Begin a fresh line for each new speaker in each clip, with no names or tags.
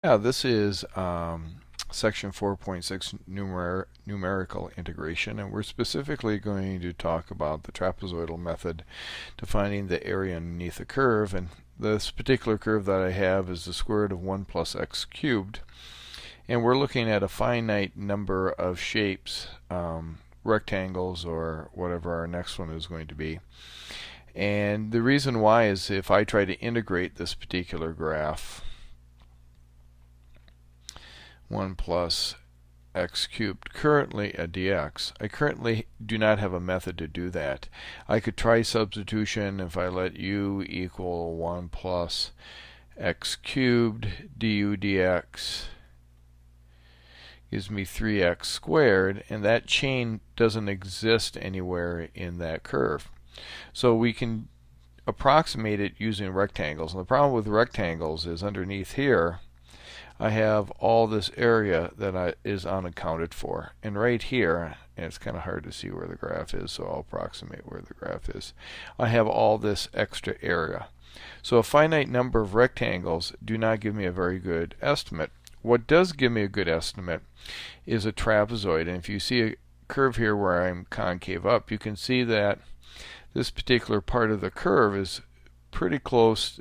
Yeah, this is section 4.6 numerical integration, and we're specifically going to talk about the trapezoidal method to finding the area underneath a curve. And this particular curve that I have is the square root of 1 plus x cubed. And we're looking at a finite number of shapes, rectangles or whatever our next one is going to be. And the reason why is if I try to integrate this particular graph, 1 plus x cubed, currently a dx, I currently do not have a method to do that. I could try substitution if I let u equal 1 plus x cubed du dx gives me 3x squared, and that chain doesn't exist anywhere in that curve. So we can approximate it using rectangles. And the problem with rectangles is underneath here I have all this area that is unaccounted for. And right here, and it's kind of hard to see where the graph is, so I'll approximate where the graph is, I have all this extra area. So a finite number of rectangles do not give me a very good estimate. What does give me a good estimate is a trapezoid. And if you see a curve here where I'm concave up, you can see that this particular part of the curve is pretty close,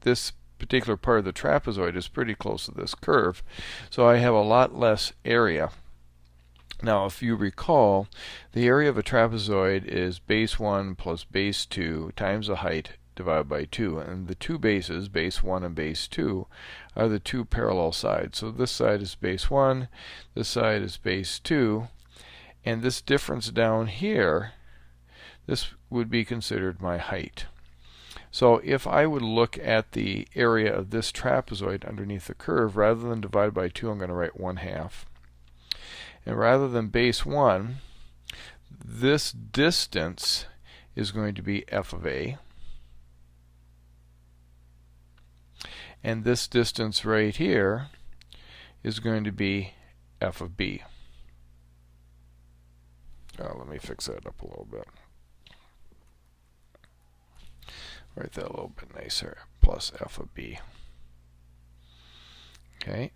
this particular part of the trapezoid is pretty close to this curve. So I have a lot less area. Now if you recall, the area of a trapezoid is base 1 plus base 2 times the height divided by 2. And the two bases, base 1 and base 2, are the two parallel sides. So this side is base 1, this side is base 2, and this difference down here, this would be considered my height. So if I would look at the area of this trapezoid underneath the curve, rather than divide by 2, I'm going to write 1/2. And rather than base 1, this distance is going to be f of a. And this distance right here is going to be f of b. Let me fix that up a little bit. Write that a little bit nicer, plus f of b. Okay,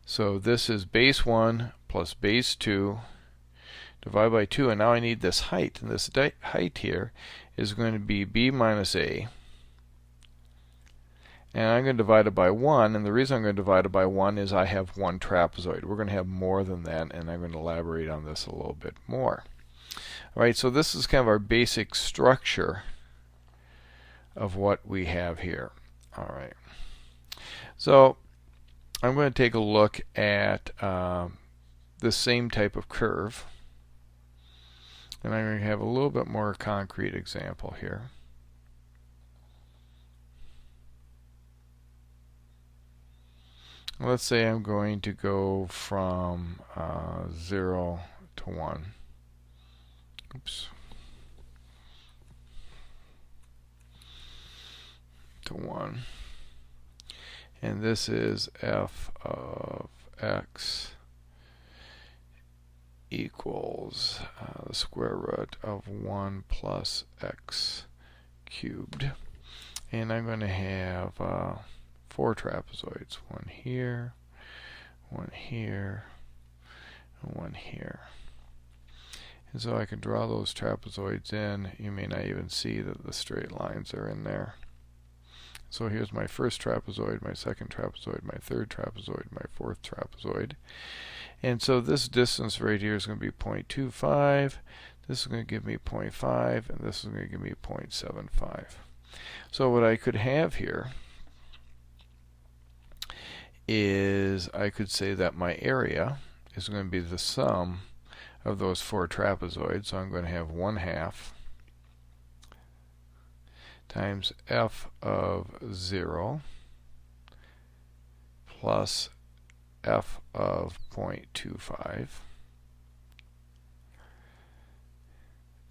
so this is base 1 plus base 2 divided by 2, and now I need this height, and this height here is going to be b minus a, and I'm going to divide it by 1, and the reason I'm going to divide it by 1 is I have one trapezoid. We're going to have more than that, and I'm going to elaborate on this a little bit more. Alright, so this is kind of our basic structure of what we have here. Alright, so I'm going to take a look at the same type of curve, and I'm going to have a little bit more concrete example here. Let's say I'm going to go from 0 to 1. Oops. To 1. And this is f of x equals the square root of 1 plus x cubed. And I'm going to have 4 trapezoids. One here, one here, and one here. And so I can draw those trapezoids in. You may not even see that the straight lines are in there. So here's my first trapezoid, my second trapezoid, my third trapezoid, my fourth trapezoid. And so this distance right here is going to be 0.25. This is going to give me 0.5, and this is going to give me 0.75. So what I could have here is I could say that my area is going to be the sum of those 4 trapezoids. So I'm going to have 1/2 times f of 0 plus f of 0.25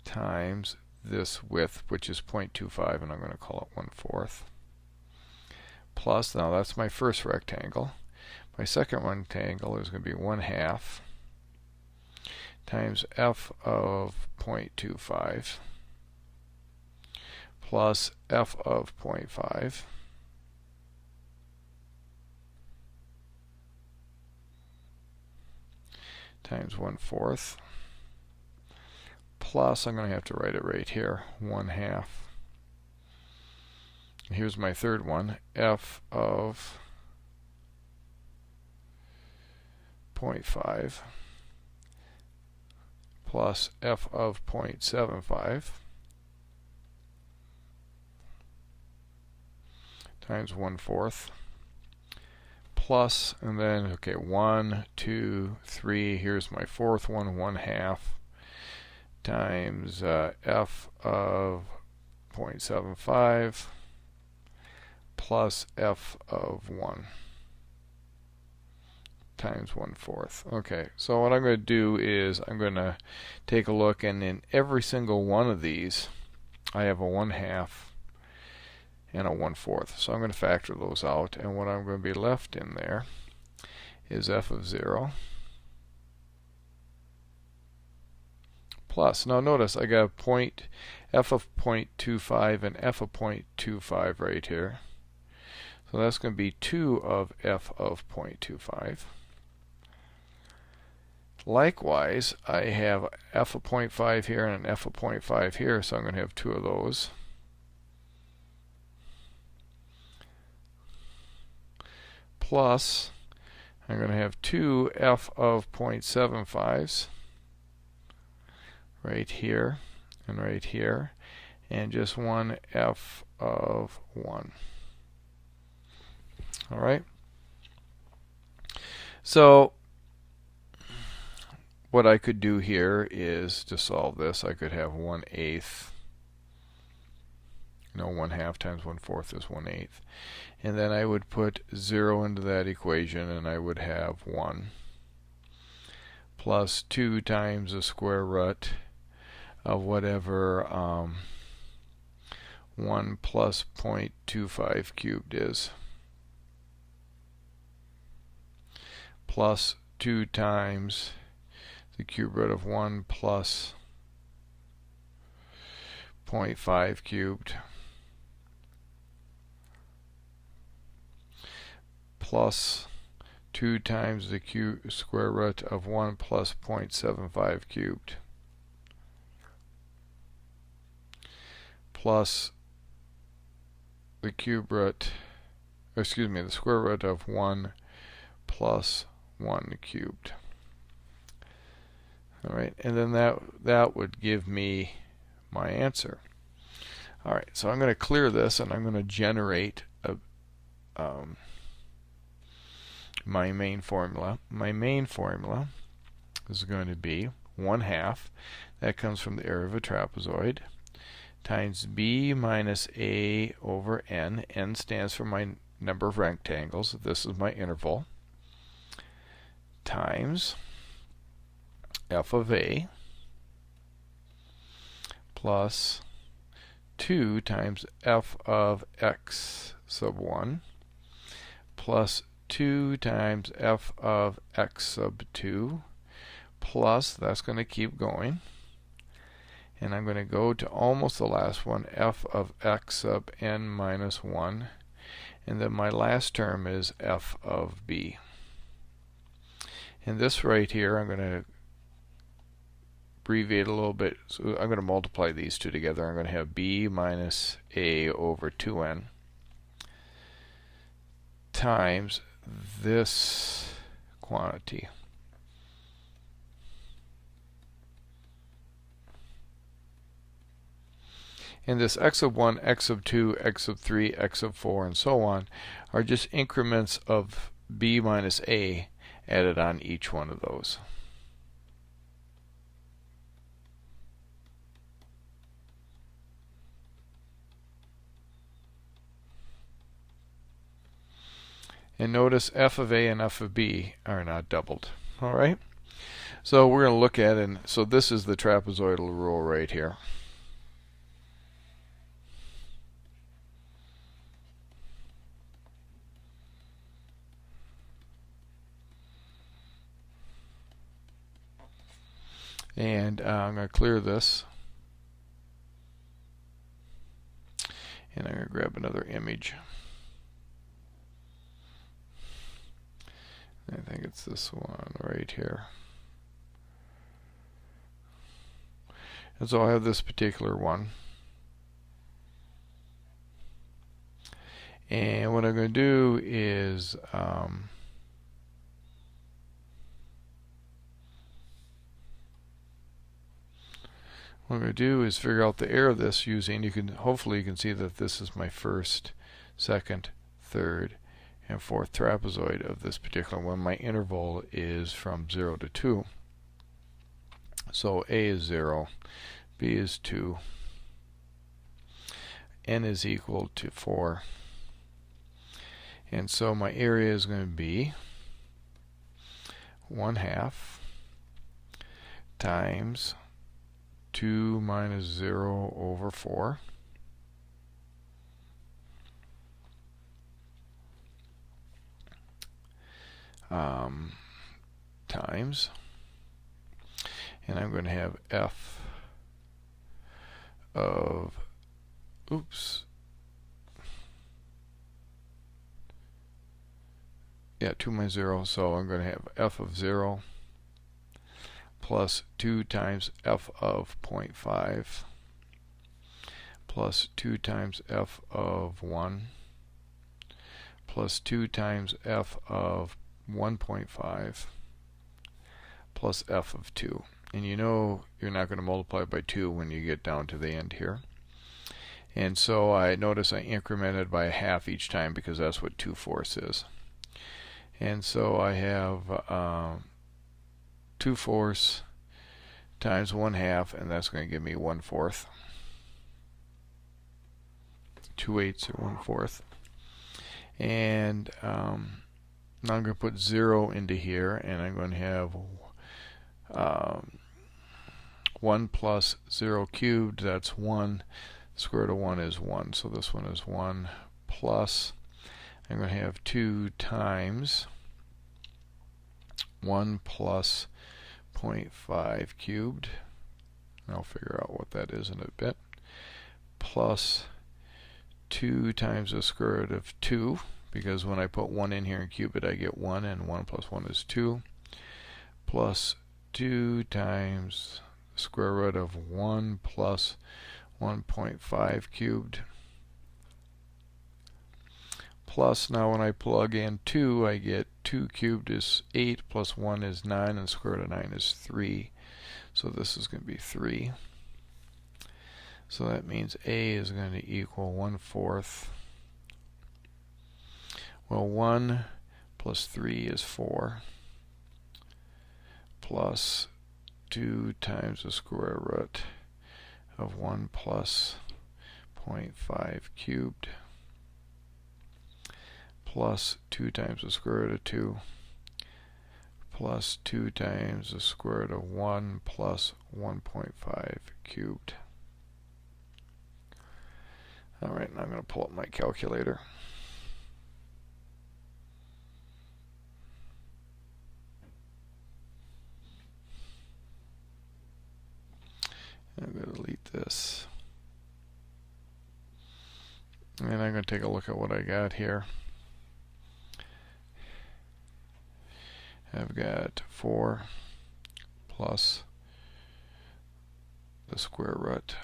times this width, which is 0.25, and I'm going to call it 1/4, plus, now that's my first rectangle. My second rectangle is going to be 1/2 times f of 0.25 plus f of 0.5 times 1/4 plus, I'm going to have to write it right here, 1/2. Here's my third one, f of 0.5 plus f of 0.75 times 1/4 plus, and then, okay, 1, 2, 3, here's my fourth one, 1/2 times f of 0.75 plus f of 1 times 1/4. Okay, so what I'm going to do is I'm going to take a look, and in every single one of these I have a 1/2 and a 1/4. So I'm going to factor those out, and what I'm going to be left in there is f of 0 plus, now notice I got a point, f of 0.25 and f of 0.25 right here. So that's going to be 2 of f of 0.25. Likewise, I have f of 0.5 here and an f of 0.5 here, so I'm going to have 2 of those. Plus, I'm going to have 2 f of 0.75s right here and right here, and just 1 f of 1. All right. So what I could do here is to solve this, I could have 1/8. No, 1/2 times 1/4 is 1/8. And then I would put 0 into that equation, and I would have 1 plus 2 times the square root of whatever 1 plus 0.25 cubed is, plus 2 times the cube root of 1 plus 0.5 cubed, plus 2 times the square root of 1 plus 0.75 cubed, plus the cube root, or excuse me, the square root of 1 plus 1 cubed. All right, and then that would give me my answer. All right, so I'm going to clear this, and I'm going to generate my main formula. My main formula is going to be 1/2. That comes from the area of a trapezoid, times b minus a over n. N stands for my number of rectangles. This is my interval. Times f of a plus 2 times f of x sub 1 plus 2 times f of x sub 2 plus, that's going to keep going, and I'm going to go to almost the last one, f of x sub n minus 1, and then my last term is f of b. And this right here, I'm going to abbreviate a little bit, so I'm going to multiply these two together. I'm going to have b minus a over 2n times this quantity. And this x sub 1, x sub 2, x sub 3, x sub 4, and so on are just increments of b minus a added on each one of those. And notice f of a and f of b are not doubled. All right? So we're going to look at, and so this is the trapezoidal rule right here. And I'm going to clear this. And I'm going to grab another image. I think it's this one right here. And so I have this particular one. And what I'm going to do is what I'm going to do is figure out the error of this using, hopefully you can see that this is my first, second, third, and fourth trapezoid of this particular one. My interval is from 0 to 2. So A is 0, B is 2, N is equal to 4. And so my area is going to be 1/2 times 2 minus 0 over 4 times, and I'm going to have f of, 2 minus 0, so I'm going to have f of 0 plus 2 times f of 0.5 plus 2 times f of 1 plus 2 times f of 1.5 plus f of 2. And you know you're not going to multiply by 2 when you get down to the end here. And so I notice I incremented by 1/2 each time because that's what 2/4 is. And so I have 2/4 times 1/2, and that's going to give me 1/4. 2/8 or 1/4. And now I'm going to put 0 into here, and I'm going to have 1 plus 0 cubed, that's 1. Square root of 1 is 1, so this one is 1 plus, I'm going to have 2 times 1 plus 0.5 cubed. I'll figure out what that is in a bit. Plus 2 times the square root of 2, because when I put 1 in here and cube it, I get 1, and 1 plus 1 is 2. Plus 2 times the square root of 1 plus 1.5 cubed. Plus, now when I plug in 2, I get 2 cubed is 8, plus 1 is 9, and square root of 9 is 3. So this is going to be 3. So that means A is going to equal 1/4. Well, 1 plus 3 is 4. Plus 2 times the square root of 1 plus 0.5 cubed. Plus 2 times the square root of 2, plus 2 times the square root of 1 plus 1.5 cubed. Alright, now I'm going to pull up my calculator. I'm going to delete this. And I'm going to take a look at what I got here. I've got 4 plus the square root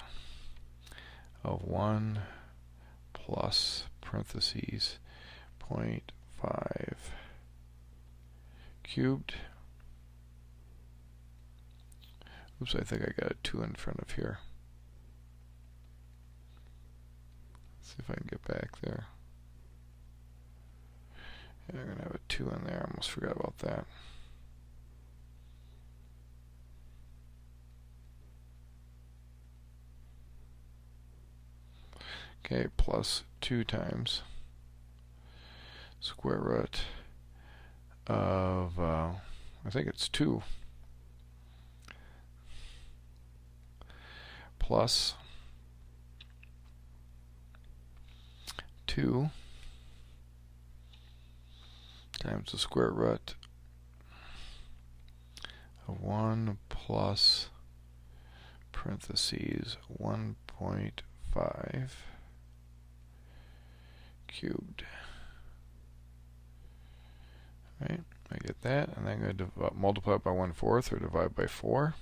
of 1 plus parentheses 0.5 cubed. Oops, I think I got a 2 in front of here. Let's see if I can get back there. Yeah, I'm going to have a 2 in there. I almost forgot about that. Okay, plus 2 times square root of, I think it's 2, plus 2 times the square root of 1 plus parentheses 1.5 cubed. Right, I get that, and then I'm going to multiply it by 1/4 or divide by 4.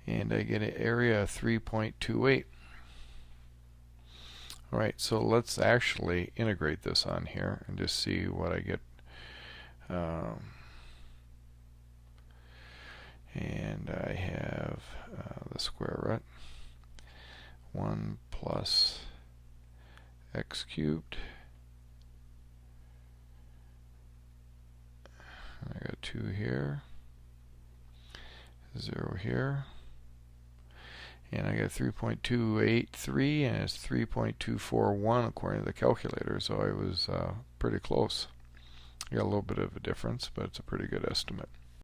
and I get an area of 3.28. Alright, so let's actually integrate this on here and just see what I get. And I have the square root 1 plus x cubed. I got 2 here, 0 here, and I got 3.283, and it's 3.241 according to the calculator, so I was pretty close. I got a little bit of a difference, but it's a pretty good estimate.